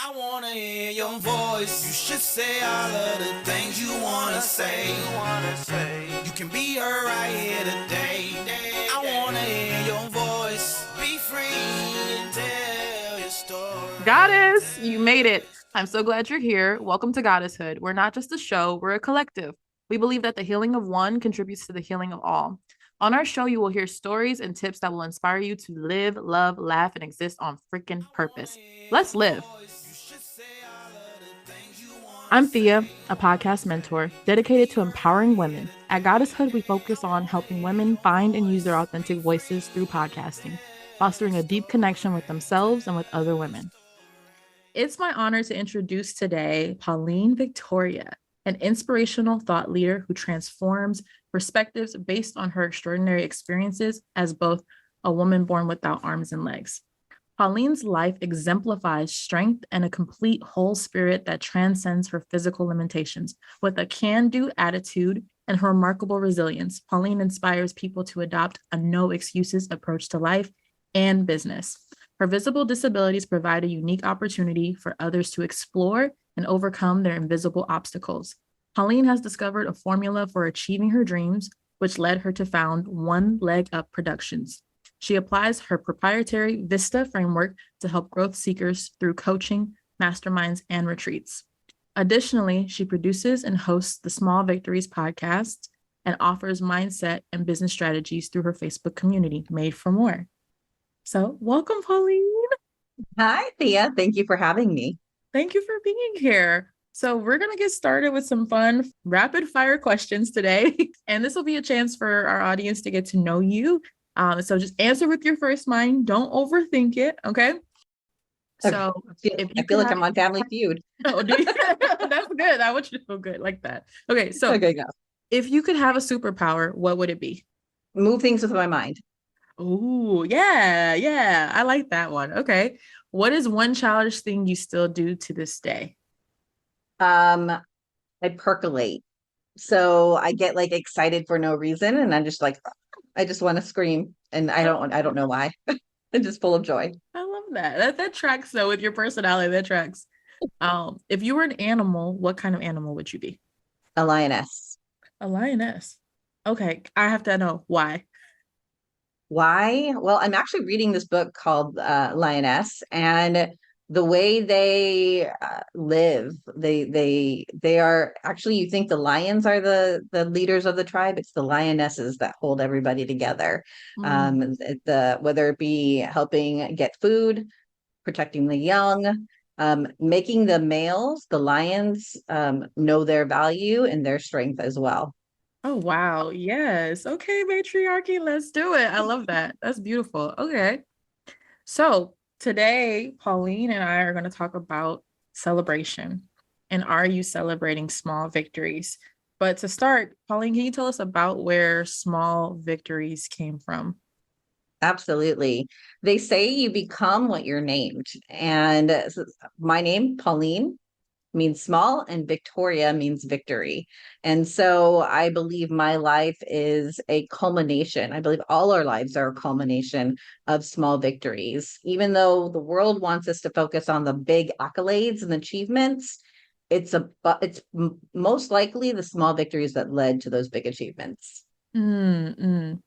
I wanna hear your voice. You should say all of the things you wanna say. You can be her right here today. I wanna hear your voice. Be free and tell your story. Goddess, you made it. I'm so glad you're here. Welcome to Goddesshood. We're not just a show, we're a collective. We believe that the healing of one contributes to the healing of all. On our show, you will hear stories and tips that will inspire you to live, love, laugh, and exist on freaking purpose. Let's live. I'm Thea, a podcast mentor dedicated to empowering women. At Goddesshood, we focus on helping women find and use their authentic voices through podcasting, fostering a deep connection with themselves and with other women. It's my honor to introduce today Pauline Victoria, an inspirational thought leader who transforms perspectives based on her extraordinary experiences as both a woman born without arms and legs. Pauline's life exemplifies strength and a complete whole spirit that transcends her physical limitations. With a can-do attitude and her remarkable resilience, Pauline inspires people to adopt a no excuses approach to life and business. Her visible disabilities provide a unique opportunity for others to explore and overcome their invisible obstacles. Pauline has discovered a formula for achieving her dreams, which led her to found One Leg Up Productions. She applies her proprietary VISTA framework to help growth seekers through coaching, masterminds, and retreats. Additionally, she produces and hosts the Small Victories podcast and offers mindset and business strategies through her Facebook community, Made for More. So welcome, Pauline. Hi, Thea. Thank you for having me. Thank you for being here. So we're going to get started with some fun rapid fire questions today. And this will be a chance for our audience to get to know you. So just answer with your first mind. Don't overthink it. Okay. So I feel like I'm on Family Feud. Oh, that's good. I want you to feel good like that. Okay. So Okay, go. If you could have a superpower, what would it be? Move things with my mind. Oh, yeah. I like that one. Okay. What is one childish thing you still do to this day? I percolate. So I get like excited for no reason, and I'm just like, I just want to scream, and I don't know why. I'm just full of joy. I love that. That tracks though with your personality. That tracks. If you were an animal, what kind of animal would you be? A lioness. A lioness. Okay, I have to know why. Why? Well, I'm actually reading this book called Lioness, and the way they live, they are actually, you think the lions are the leaders of the tribe. It's the lionesses that hold everybody together. Whether it be helping get food, protecting the young, making the males, the lions, know their value and their strength as well. Oh, wow. Yes. Okay, matriarchy, let's do it. I love that. That's beautiful. Okay. So today, Pauline and I are going to talk about celebration. And are you celebrating small victories? But to start, Pauline, can you tell us about where small victories came from? Absolutely. They say you become what you're named. And my name, Pauline, means small, and Victoria means victory. And so I believe my life is a culmination. I believe all our lives are a culmination of small victories. Even though the world wants us to focus on the big accolades and achievements, it's most likely the small victories that led to those big achievements. Now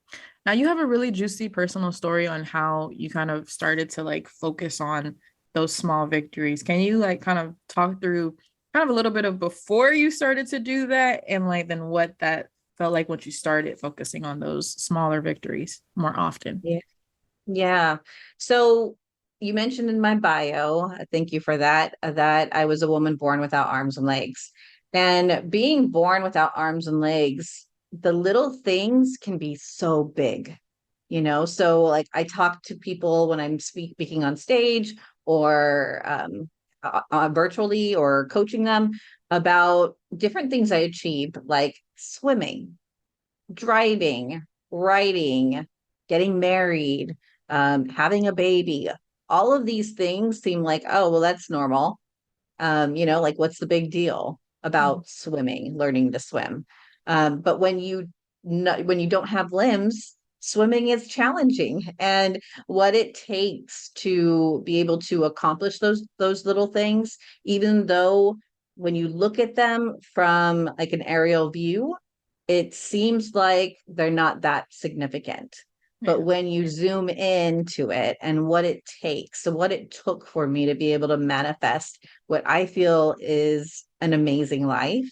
you have a really juicy personal story on how you kind of started to like focus on those small victories. Can you like kind of talk through kind of a little bit of before you started to do that and like then what that felt like once you started focusing on those smaller victories more often? Yeah. So you mentioned in my bio, thank you for that, that I was a woman born without arms and legs. And being born without arms and legs, the little things can be so big, So like I talk to people when I'm speaking on stage or virtually or coaching them about different things I achieved, like swimming, driving, writing, getting married, having a baby. All of these things seem like, oh, well, that's normal. Like what's the big deal about swimming, learning to swim? But when you don't have limbs, swimming is challenging, and what it takes to be able to accomplish those little things, even though when you look at them from like an aerial view, it seems like they're not that significant. But Yeah. when you zoom into it and what it takes, so what it took for me to be able to manifest what I feel is an amazing life,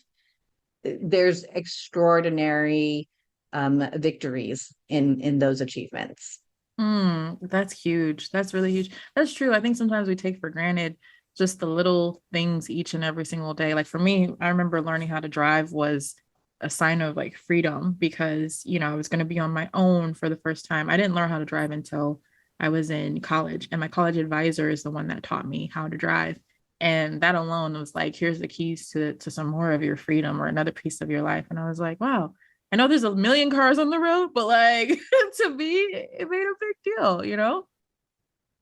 there's extraordinary victories in those achievements. That's huge. That's really huge. That's true. I think sometimes we take for granted just the little things each and every single day. Like for me, I remember learning how to drive was a sign of like freedom because, I was going to be on my own for the first time. I didn't learn how to drive until I was in college, and my college advisor is the one that taught me how to drive. And that alone was like, here's the keys to some more of your freedom or another piece of your life. And I was like, wow, I know there's a million cars on the road, but like to me, it made a big deal.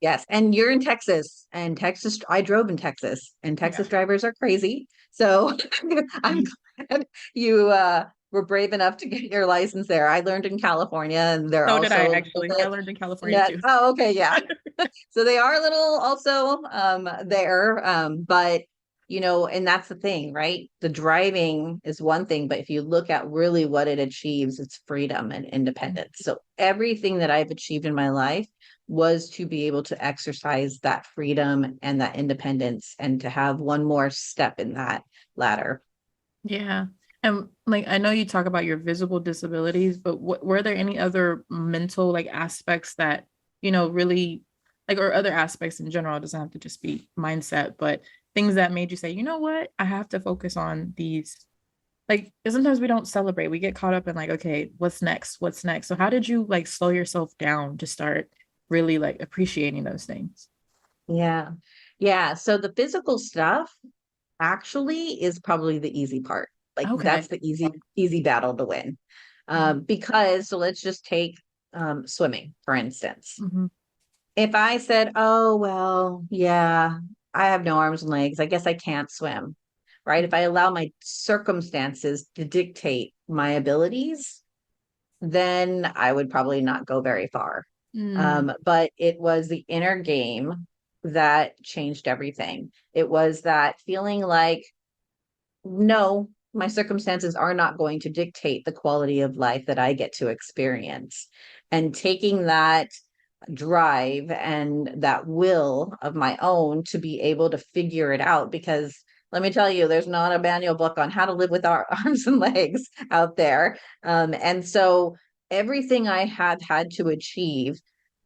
Yes, and you're in Texas, and Texas, I drove in Texas, and Yeah. Texas drivers are crazy. So I'm glad you were brave enough to get your license there. I learned in California, and they're So did I also a little actually. I bit learned in California nuts. too. Oh, okay, yeah. So they are a little also there, but and that's the thing, right? The driving is one thing, but if you look at really what it achieves, it's freedom and independence. So everything that I've achieved in my life was to be able to exercise that freedom and that independence and to have one more step in that ladder. Yeah. And like I know you talk about your visible disabilities, but were there any other mental like aspects that, really like or other aspects in general, it doesn't have to just be mindset, but things that made you say, you know what, I have to focus on these. Like sometimes we don't celebrate. We get caught up in like, okay, what's next? What's next? So how did you like slow yourself down to start really like appreciating those things? Yeah. Yeah. So the physical stuff actually is probably the easy part. Like Okay. that's the easy battle to win. Because so let's just take swimming, for instance. Mm-hmm. If I said, oh, well, yeah, I have no arms and legs, I guess I can't swim, right? If I allow my circumstances to dictate my abilities, then I would probably not go very far. Mm-hmm. But it was the inner game that changed everything. It was that feeling like, no, my circumstances are not going to dictate the quality of life that I get to experience. And taking that drive and that will of my own to be able to figure it out, because let me tell you, there's not a manual book on how to live with our arms and legs out there. And so everything I had to achieve,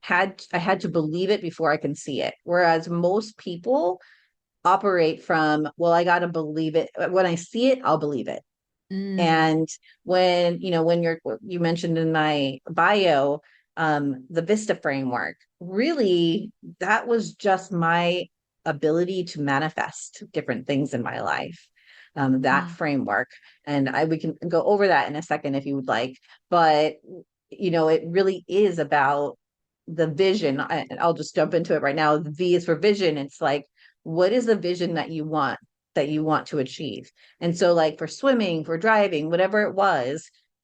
I had to believe it before I can see it. Whereas most people operate from, well, I got to believe it. When I see it, I'll believe it. Mm. And when you mentioned in my bio, the Vista framework, really, that was just my ability to manifest different things in my life. That Mm. framework, and we can go over that in a second if you would like, but it really is about the vision. I'll just jump into it right now. The V is for vision. It's like, what is the vision that you want to achieve? And so, like for swimming, for driving, whatever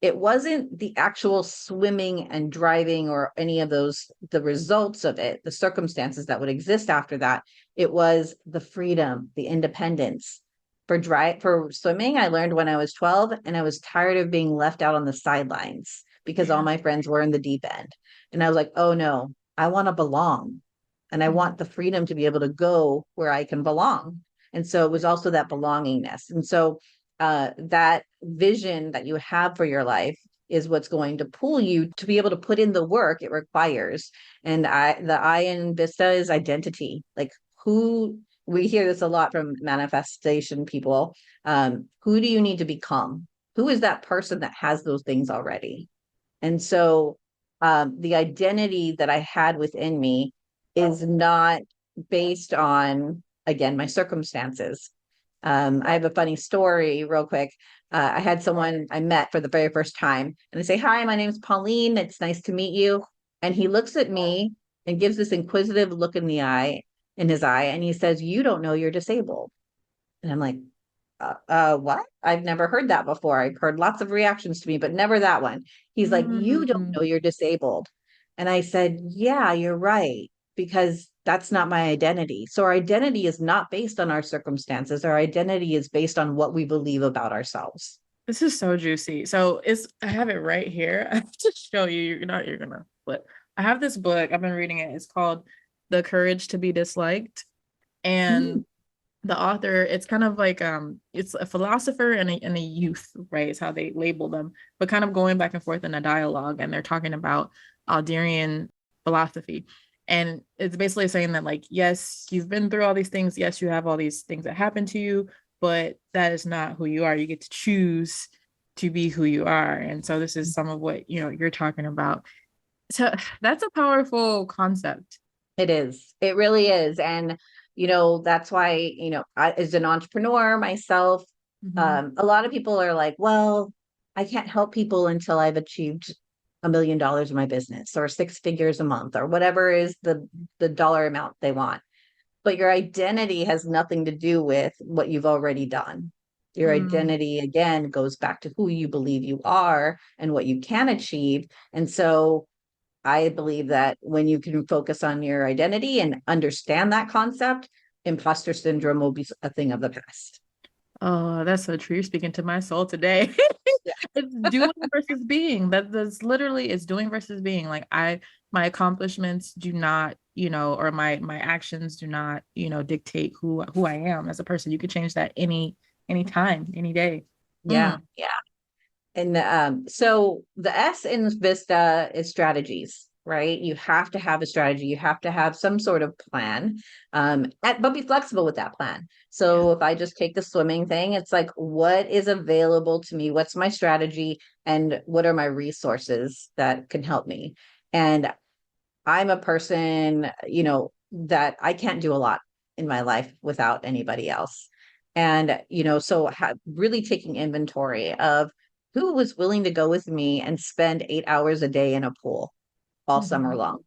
it wasn't the actual swimming and driving or any of those, the results of it, the circumstances that would exist after that. It was the freedom, the independence. For swimming, I learned when I was 12, and I was tired of being left out on the sidelines because all Yeah. my friends were in the deep end. And I was like, oh no, I want to belong. And I Mm. want the freedom to be able to go where I can belong. And so it was also that belongingness. And so that vision that you have for your life is what's going to pull you to be able to put in the work it requires. And the I in Vista is identity. Like, who, we hear this a lot from manifestation people. Who do you need to become? Who is that person that has those things already? And so the identity that I had within me is not based on, again, my circumstances. I have a funny story real quick. I had someone I met for the very first time, and I say, hi, my name's Pauline. It's nice to meet you. And he looks at me and gives this inquisitive look in his eye, and he says, you don't know you're disabled. And I'm like, what? I've never heard that before. I've heard lots of reactions to me, but never that one. He's like, you don't Mm. know you're disabled. And I said, yeah, you're right, because that's not my identity. So our identity is not based on our circumstances. Our identity is based on what we believe about ourselves. This is so juicy. So it's I have it right here. I have to show you. You're gonna but I have this book. I've been reading it. It's called The Courage to be Disliked. Mm, And the author, it's kind of like it's a philosopher and a youth, right? Is how they label them, but kind of going back and forth in a dialogue, and they're talking about Alderian philosophy. And it's basically saying that, like, yes, you've been through all these things, yes, you have all these things that happen to you, but that is not who you are. You get to choose to be who you are. And so this is some of what you're talking about. So that's a powerful concept. it is. It really is. And, that's why, as an entrepreneur myself, Mm-hmm. a lot of people are like, well, I can't help people until I've achieved $1 million in my business or 6 figures a month or whatever is the dollar amount they want. But your identity has nothing to do with what you've already done. Your Mm, identity, again, goes back to who you believe you are and what you can achieve. And so I believe that when you can focus on your identity and understand that concept, imposter syndrome will be a thing of the past. oh, that's so true. You're speaking to my soul today. It's doing versus being. That's literally it's doing versus being. Like my accomplishments do not, or my actions do not, dictate who I am as a person. You could change that any time, any day. Yeah, Mm, yeah. And so the S in Vista is strategies, right? You have to have a strategy. You have to have some sort of plan, but be flexible with that plan. yeah. So if I just take the swimming thing, it's like, what is available to me? What's my strategy? And what are my resources that can help me? And I'm a person, that I can't do a lot in my life without anybody else. And, so really taking inventory of who was willing to go with me and spend 8 hours a day in a pool all summer Mhm. long.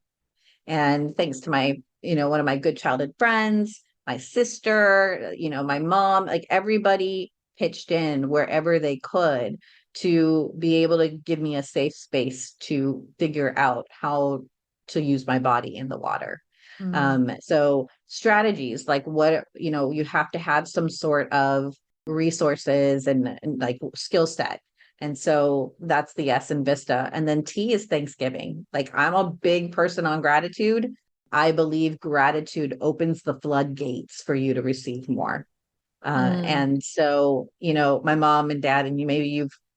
And thanks to my, one of my good childhood friends, my sister, my mom, like everybody pitched in wherever they could to be able to give me a safe space to figure out how to use my body in the water. Mm, So strategies like what, you have to have some sort of resources and like skill set. And so that's the S in Vista. And then T is Thanksgiving. Like I'm a big person on gratitude. I believe gratitude opens the floodgates for you to receive more. mm, And so, my mom and dad, and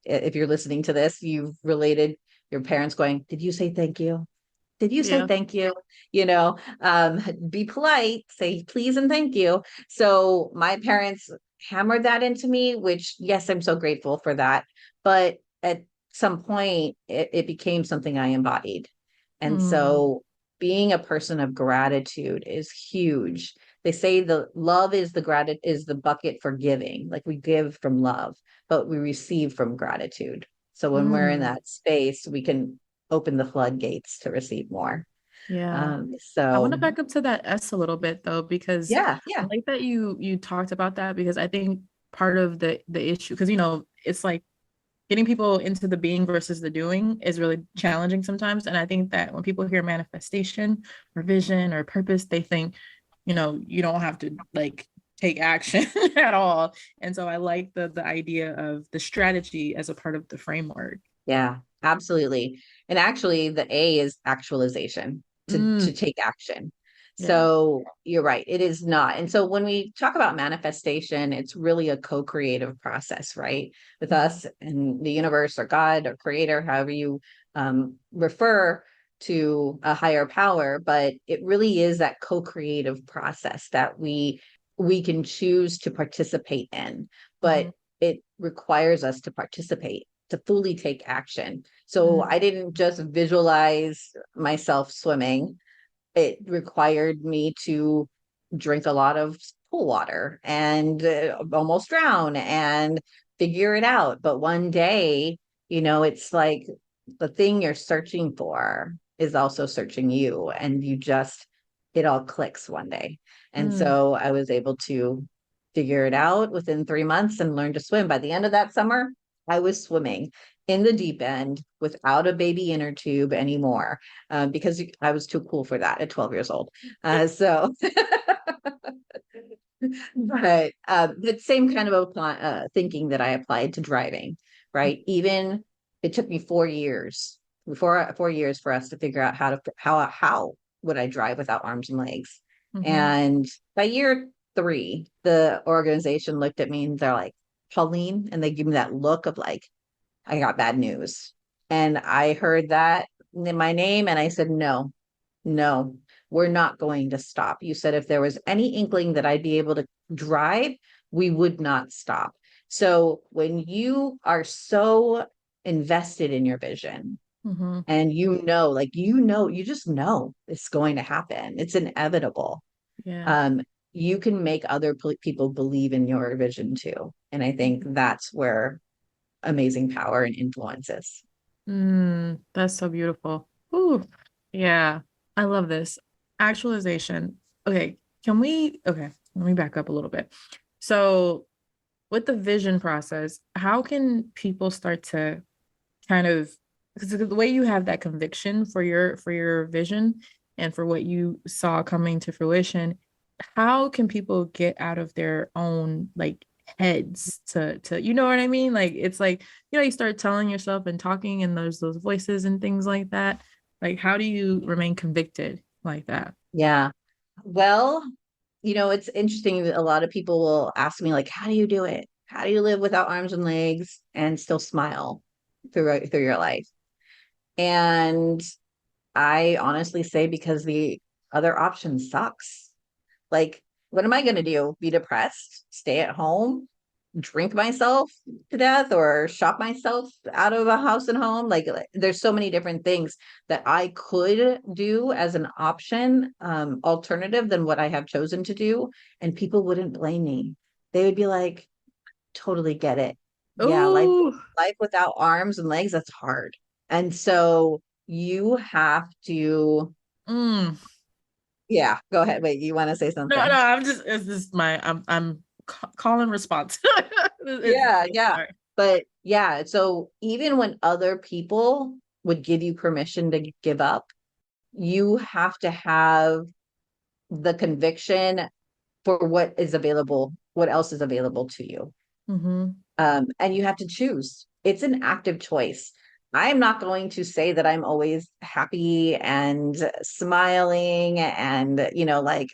if you're listening to this, you've related your parents going, did you say thank you? Did you say yeah. thank you? You know, be polite, say please and thank you. So my parents hammered that into me, which, yes, I'm so grateful for that. But at some point, it became something I embodied. And Mm, so being a person of gratitude is huge. They say the love is the bucket for giving. Like we give from love, but we receive from gratitude. So when we're in mm, that space, we can open the floodgates to receive more. yeah. I want to So back up to that S a little bit though, because yeah, I yeah. like that you talked about that because I think part of the issue, because it's like getting people into the being versus the doing is really challenging sometimes. And I think that when people hear manifestation or vision or purpose, they think, you don't have to like take action at all. And so I like the idea of the strategy as a part of the framework. Yeah, absolutely. And actually, the A is actualization to Mm, take action. yeah. So you're right, it is not. And so when we talk about manifestation, it's really a co-creative process, right? With Mhm. us and the universe or God or creator, however you refer to a higher power, but it really is that co-creative process that we can choose to participate in, but Mhm. it requires us to participate to fully take action. So Mm, I didn't just visualize myself swimming. It required me to drink a lot of pool water and almost drown and figure it out. But one day, it's like the thing you're searching for is also searching you, and it all clicks one day. And mm, so I was able to figure it out within 3 months and learn to swim. By the end of that summer, I was swimming in the deep end without a baby inner tube anymore, because I was too cool for that at 12 years old. So but the same kind of thinking that I applied to driving, right? Even it took me 4 years, 4 years for us to figure out how would I drive without arms and legs. And by year 3, the organization looked at me and they're like, Pauline, and they give me that look of like, I got bad news. And I heard that in my name and I said, no, no, we're not going to stop. You said if there was any inkling that I'd be able to drive, we would not stop. So when you are so invested in your vision and you just know it's going to happen, it's inevitable. Yeah. You can make other people believe in your vision too. And I think that's where amazing power and influence is. That's so beautiful. Ooh, yeah. I love this. Actualization. Okay, okay, let me back up a little bit. So with the vision process, how can people start to kind of, because the way you have that conviction for your vision and for what you saw coming to fruition, how can people get out of their own like heads to you know what I mean? Like it's like, you start telling yourself and talking and there's those voices and things like that. Like how do you remain convicted like that? Yeah. Well, it's interesting that a lot of people will ask me, like, how do you do it? How do you live without arms and legs and still smile through your life? And I honestly say because the other option sucks. Like, what am I going to do? Be depressed? Stay at home? Drink myself to death or shop myself out of a house and home? Like there's so many different things that I could do as an option, alternative than what I have chosen to do, and people wouldn't blame me. They would be like, totally get it. Yeah, life Oh, life without arms and legs, that's hard. And so you have to, mm. yeah, go ahead. Wait, you want to say No, no, something? it's just I'm calling response. Yeah, It's yeah. sorry. But yeah, so even when other people would give you permission to give up, you have to have the conviction for what is available, what else is available to you. And you have to choose. It's an active choice. I'm not going to say that I'm always happy and smiling and, like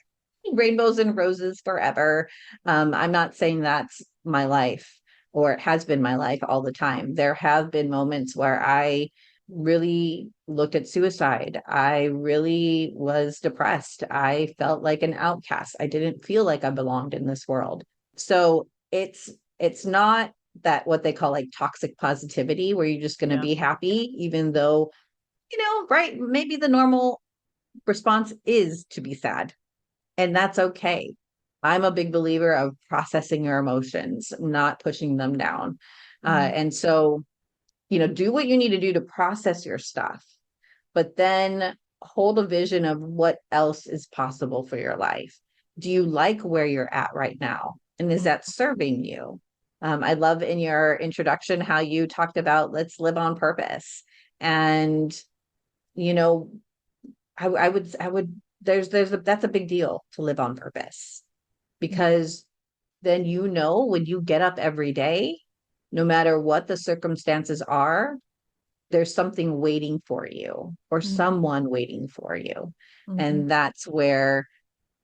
rainbows and roses forever. I'm not saying that's my life or it has been my life all the time. There have been moments where I really looked at suicide. I really was depressed. I felt like an outcast. I didn't feel like I belonged in this world. So it's not that what they call like toxic positivity where you're just going to Yeah. be happy even though right, maybe the normal response is to be sad, and that's okay. I'm a big believer of processing your emotions, not pushing them down. And so do what you need to do to process your stuff, but then hold a vision of what else is possible for your life. Do you like where you're at right now? And is that serving you? I love in your introduction how you talked about let's live on purpose. And, you know, I would, that's a big deal to live on purpose because then, when you get up every day, no matter what the circumstances are, there's something waiting for you or someone waiting for you. And that's where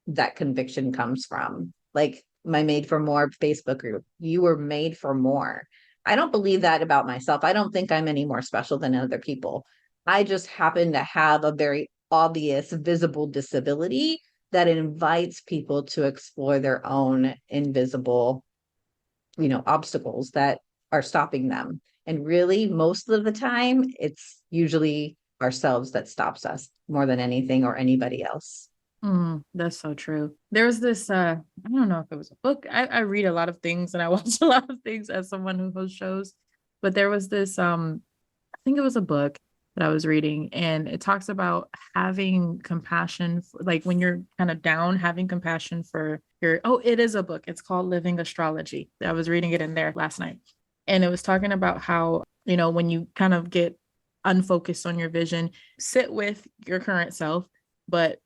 that conviction comes from. Like my Made for More Facebook group, you were made for more. I don't believe that about myself. I don't think I'm any more special than other people. I just happen to have a very obvious, visible disability that invites people to explore their own invisible, obstacles that are stopping them. And really, most of the time, it's usually ourselves that stops us more than anything or anybody else. That's so true. There was this I don't know if it was a book. I read a lot of things and I watch a lot of things as someone who hosts shows, but there was this I think it was a book that I was reading, and it talks about having compassion for, like when you're kind of down, having compassion for your, oh, it is a book. It's called Living Astrology. I was reading it in there last night. And it was talking about how, when you kind of get unfocused on your vision, sit with your current self, but,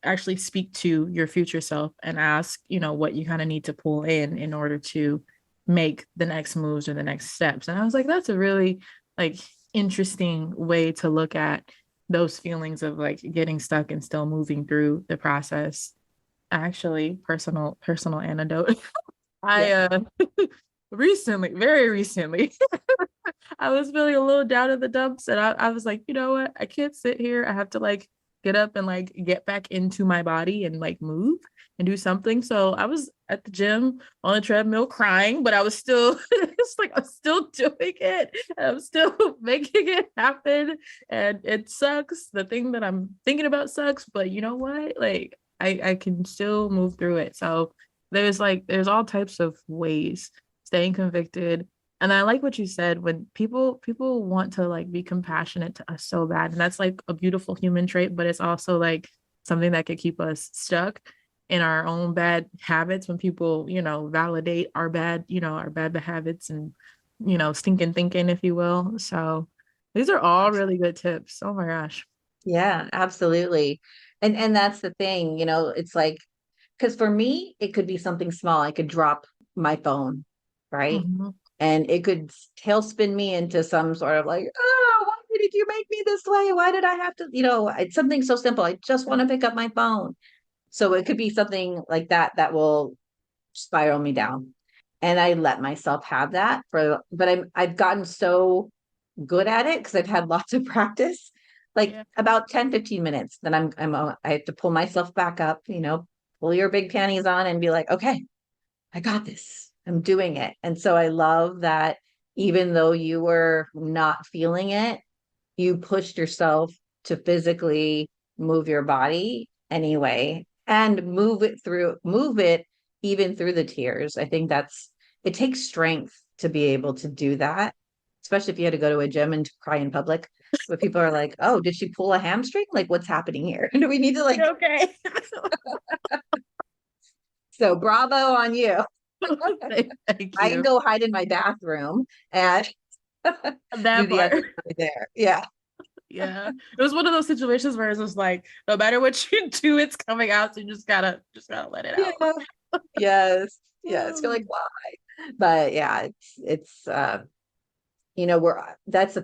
actually speak to your future self and ask, what you kind of need to pull in order to make the next moves or the next steps. And I was like, that's a really like interesting way to look at those feelings of like getting stuck and still moving through the process. Actually, personal anecdote. I Yeah. recently, very recently, I was feeling a little down in the dumps, and I was like, you know what? I can't sit here. I have to like get up and like get back into my body and like move and do something. So I was at the gym on a treadmill crying, but I was still it's like I'm still doing it. I'm still making it happen. And it sucks. The thing that I'm thinking about sucks, but you know what? Like I can still move through it. So there's all types of ways staying convicted. And I like what you said when people want to like be compassionate to us so bad. And that's like a beautiful human trait, but it's also like something that could keep us stuck in our own bad habits when people, validate our bad habits and, stinking thinking, if you will. So these are all really good tips. Oh my gosh. Yeah, absolutely. And that's the thing, it's like, because for me, it could be something small. I could drop my phone, right? Mhm. And it could tailspin me into some sort of like, oh, why did you make me this way? Why did I have to, it's something so simple. I just want to pick up my phone. So it could be something like that will spiral me down. And I let myself have that but I've gotten so good at it because I've had lots of practice, like Yeah. about 10-15 minutes. Then I have to pull myself back up, pull your big panties on and be like, okay, I got this. I'm doing it. And so I love that even though you were not feeling it, you pushed yourself to physically move your body anyway and move it even through the tears. I think it takes strength to be able to do that, especially if you had to go to a gym and cry in public. But people are like, oh, did she pull a hamstring? Like, what's happening here? Do we need to like, Okay. so bravo on you. Thank I can you. go hide in my bathroom and do That the part. exercise there. Yeah. Yeah. It was one of those situations where it's just like, no matter what you do, it's coming out. So you just gotta let it Yeah. out. Yes. Yes. You're like, why? But yeah, that's the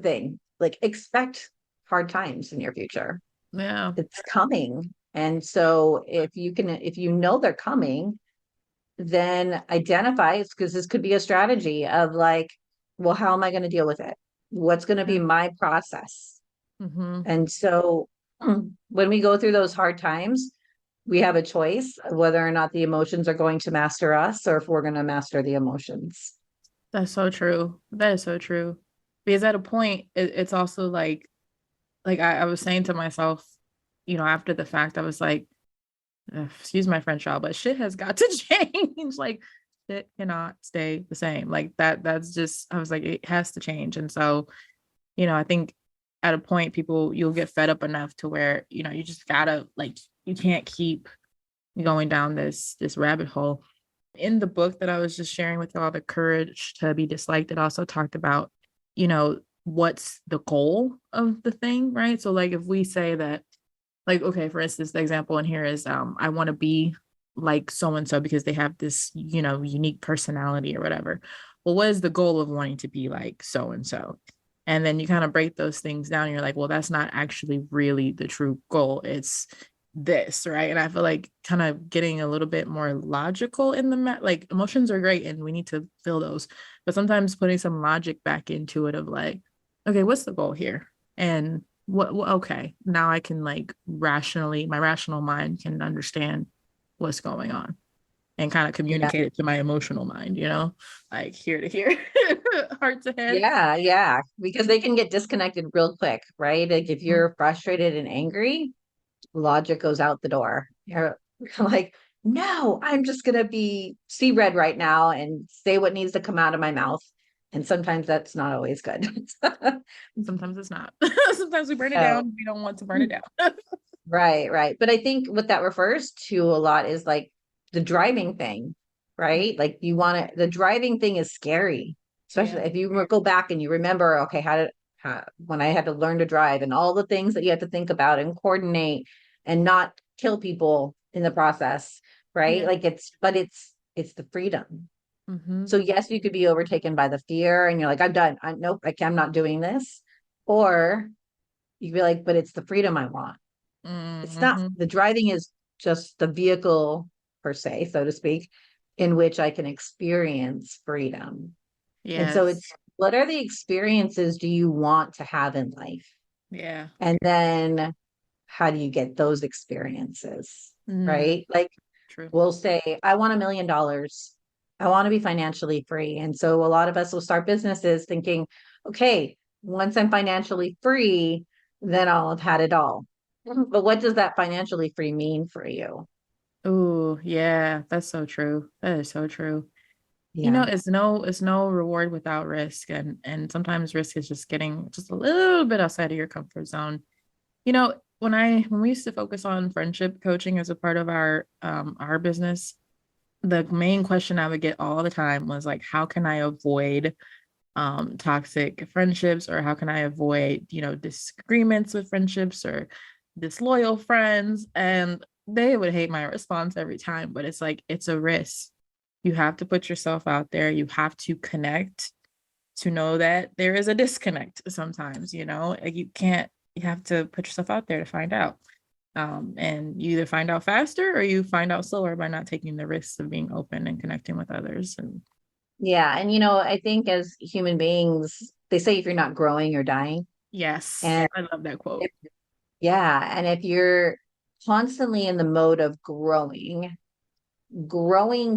thing. Like expect hard times in your future. Yeah. It's coming. And so if you know they're coming, then identify, because this could be a strategy of like, well, how am I going to deal with it? What's going to be Yeah. my process? Mm-hmm. And so when we go through those hard times, we have a choice of whether or not the emotions are going to master us or if we're going to master the emotions. That's so true. That is so true. Because at a point, it's also like I was saying to myself, after the fact, I was like, excuse my French, y'all, but shit has got to change. Like shit cannot stay the same. Like that's just, I was like, it has to change. And so, I think at a point you'll get fed up enough to where, you just gotta like, you can't keep going down this rabbit hole. In the book that I was just sharing with y'all, The Courage to Be Disliked, it also talked about, what's the goal of the thing, right? So like if we say that, like, okay, for instance, the example in here is I want to be like so and so because they have this, unique personality or whatever. Well, what is the goal of wanting to be like so and so? And then you kind of break those things down. And you're like, well, that's not actually really the true goal. It's this, right? And I feel like kind of getting a little bit more logical in like emotions are great and we need to feel those, but sometimes putting some logic back into it of like, okay, what's the goal here? And okay, now I can like my rational mind can understand what's going on and kind of Yeah. communicate it to my emotional mind, like here to here, heart to head. Yeah. Yeah. Because they can get disconnected real quick, right? Like if Mhm. you're frustrated and angry, logic goes out the door. You're like, no, I'm just going to see red right now and say what needs to come out of my mouth. And sometimes that's not always good. Sometimes it's not. Sometimes we burn it So, down. We don't want to burn it down. right, right. But I think what that refers to a lot is like the driving thing, right? Like you want to, the driving thing is scary, especially Yeah. if you go back and you remember, okay, when I had to learn to drive and all the things that you have to think about and coordinate and not kill people in the process, right? Yeah. Like it's the freedom. Mm-hmm. So yes, you could be overtaken by the fear and you're like, I'm done. Nope, I'm not doing this. Or you'd be like, but it's the freedom I want. It's not, Mm-hmm. the driving is just the vehicle per se, so to speak, in which I can experience freedom. And so Yes. it's, what are the experiences do you want to have in life? Yeah. And then how do you get those experiences? Mm, Right? Like true. we'll say, I want $1 million. I want to be financially free. And so a lot of us will start businesses thinking, okay, once I'm financially free, then I'll have had it all. But what does that financially free mean for you? Oh, yeah, that's so true. That is so true. Yeah. It's no reward without risk. And sometimes risk is just getting just a little bit outside of your comfort zone. When we used to focus on friendship coaching as a part of our business, the main question I would get all the time was like, how can I avoid toxic friendships, or how can I avoid, disagreements with friendships or disloyal friends? And they would hate my response every time, but it's like, it's a risk. You have to put yourself out there. You have to connect to know that there is a disconnect sometimes, like you have to put yourself out there to find out. And you either find out faster or you find out slower by not taking the risks of being open and connecting with others. And Yeah. And, I think as human beings, they say if you're not growing, you're dying. yes, And I love that quote. yeah. And if you're constantly in the mode of growing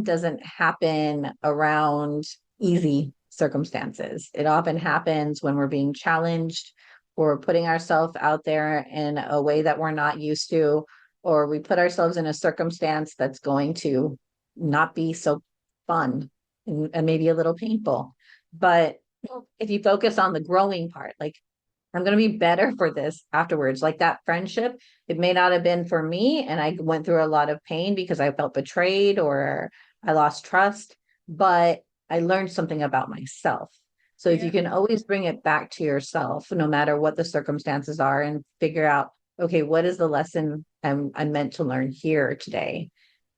doesn't happen around easy circumstances. It often happens when we're being challenged or putting ourselves out there in a way that we're not used to, or we put ourselves in a circumstance that's going to not be so fun and maybe a little painful. But if you focus on the growing part, like I'm going to be better for this afterwards. Like that friendship, it may not have been for me. And I went through a lot of pain because I felt betrayed or I lost trust, but I learned something about myself. So if you Yeah. can always bring it back to yourself, no matter what the circumstances are, and figure out, okay, what is the lesson I'm meant to learn here today?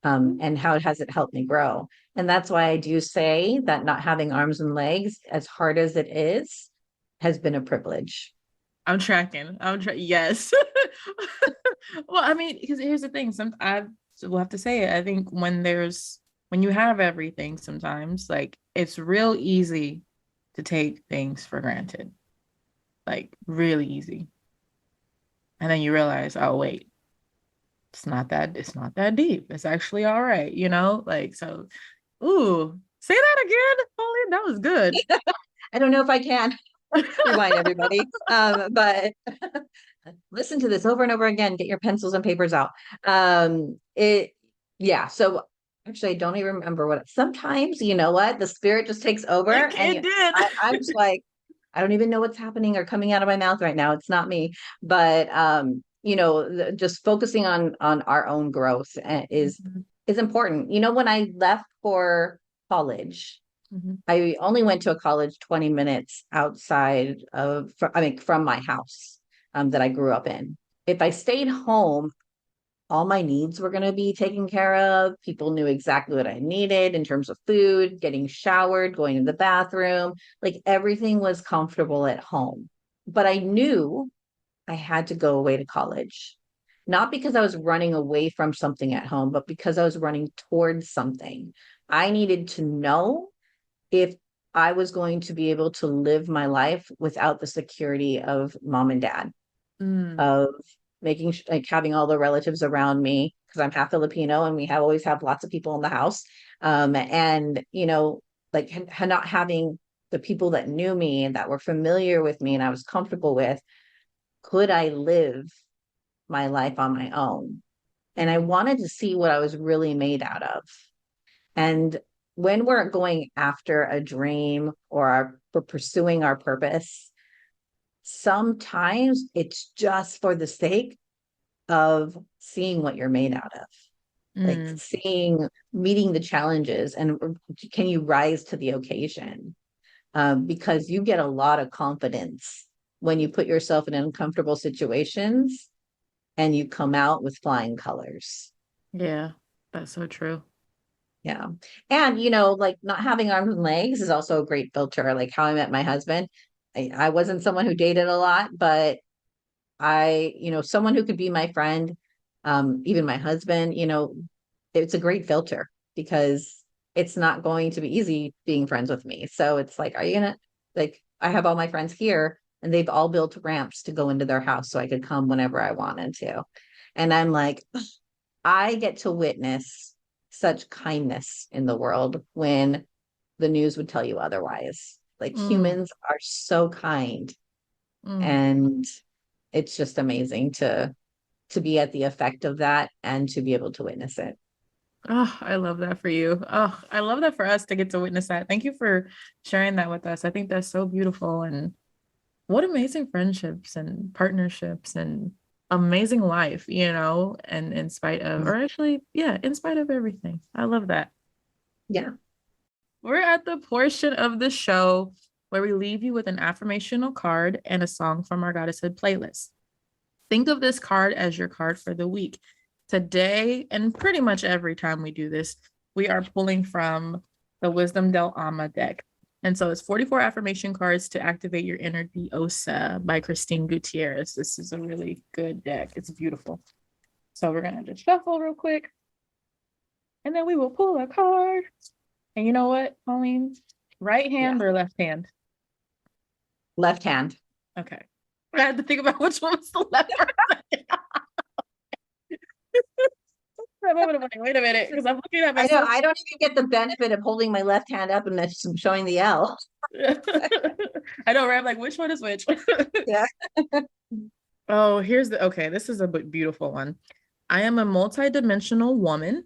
And how has it helped me grow? And that's why I do say that not having arms and legs, as hard as it is, has been a privilege. I'm tracking. Yes. Well, I mean, because here's the thing. I will have to say it. I think when you have everything, sometimes like it's real easy to take things for granted, like really easy. And then you realize, oh wait, it's not that deep. It's actually all right, Like so. Ooh, say that again, Pauline. That was good. I don't know if I can rewind everybody, but listen to this over and over again. Get your pencils and papers out. It, yeah. So actually, I don't even remember what. Sometimes you know what the spirit just takes over, and It did. I'm just like, I don't even know what's happening or coming out of my mouth right now. It's not me, but just focusing on our own growth Mhm, is important. When I left for college, mhm. I only went to a college 20 minutes outside of, I mean, from my house that I grew up in. If I stayed home, all my needs were going to be taken care of. People knew exactly what I needed in terms of food, getting showered, going to the bathroom. Like everything was comfortable at home. But I knew I had to go away to college, not because I was running away from something at home, but because I was running towards something. I needed to know if I was going to be able to live my life without the security of mom and dad, Mm, of like having all the relatives around me because I'm half Filipino and we have always have lots of people in the house. And like not having the people that knew me and that were familiar with me and I was comfortable with, could I live my life on my own? And I mm, wanted to see what I was really made out of. And when we're going after a dream or we're pursuing our purpose, sometimes it's just for the sake of seeing what you're made out of, like meeting the challenges, and can you rise to the occasion? Because you get a lot of confidence when you put yourself in uncomfortable situations and you come out with flying colors. Yeah, that's so true. Yeah. And, like not having arms and legs is also a great filter. Like how I met my husband. I wasn't someone who dated a lot, but someone who could be my friend, even my husband, it's a great filter because it's not going to be easy being friends with me. So it's like, are you gonna, like, I have all my friends here and they've all built ramps to go into their house so I could come whenever I wanted to. And I'm like, I get to witness such kindness in the world when the news would tell you otherwise. Like humans are so kind, and it's just amazing to be at the effect of that and to be able to witness it. Oh, I love that for you. Oh, I love that for us to get to witness that. Thank you for sharing that with us. I think that's so beautiful, and what amazing friendships and partnerships and amazing life, and in spite of, or actually, yeah, in spite of everything. I love that. Yeah. We're at the portion of the show where we leave you with an affirmational card and a song from our Goddesshood playlist. Think of this card as your card for the week. Today, and pretty much every time we do this, we are pulling from the Wisdom Del Alma deck. And so it's 44 affirmation cards to activate your inner diosa by Christine Gutierrez. This is a really good deck. It's beautiful. So we're going to just shuffle real quick. And then we will pull a card. And you know what, Pauline? Right hand or left hand? Left hand. Okay. I had to think about which one was the left. Wait a minute, because I'm looking at myself. I don't even get the benefit of holding my left hand up and that's showing the L. I know, right? I'm like, which one is which? Yeah. Oh, okay, this is a beautiful one. I am a multidimensional woman.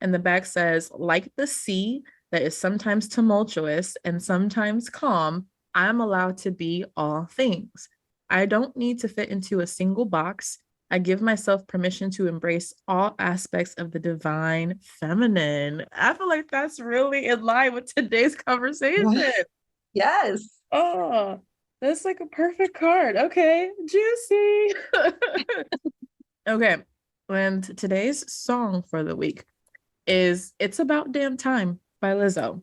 And the back says, like the sea that is sometimes tumultuous and sometimes calm, I am allowed to be all things. I don't need to fit into a single box. I give myself permission to embrace all aspects of the divine feminine. I feel like that's really in line with today's conversation. Yes. Oh, that's like a perfect card. Okay, juicy. Okay, and today's song for the week is It's About Damn Time by Lizzo.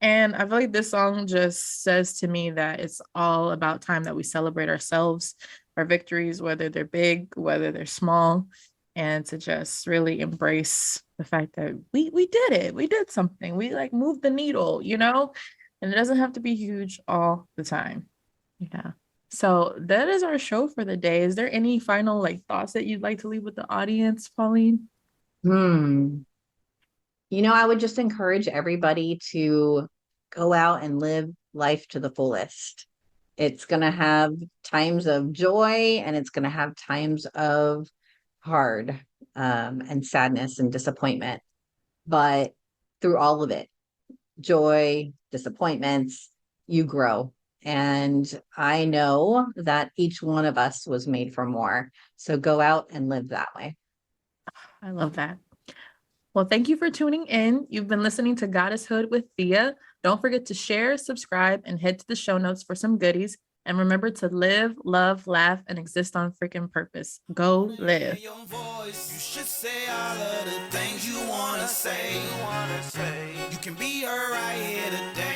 And I feel like this song just says to me that it's all about time that we celebrate ourselves, our victories, whether they're big, whether they're small, and to just really embrace the fact that we did it. We did something. We like moved the needle, and it doesn't have to be huge all the time. Yeah. So that is our show for the day. Is there any final thoughts that you'd like to leave with the audience, Pauline? I would just encourage everybody to go out and live life to the fullest. It's going to have times of joy and it's going to have times of hard and sadness and disappointment. But through all of it, joy, disappointments, you grow. And I know that each one of us was made for more. So go out and live that way. I love that. Well, thank you for tuning in. You've been listening to Goddesshood with Thea. Don't forget to share, subscribe, and head to the show notes for some goodies. And remember to live, love, laugh, and exist on freaking purpose. Go live. Your voice. You should say all of the things you wanna say. You can be her right here today.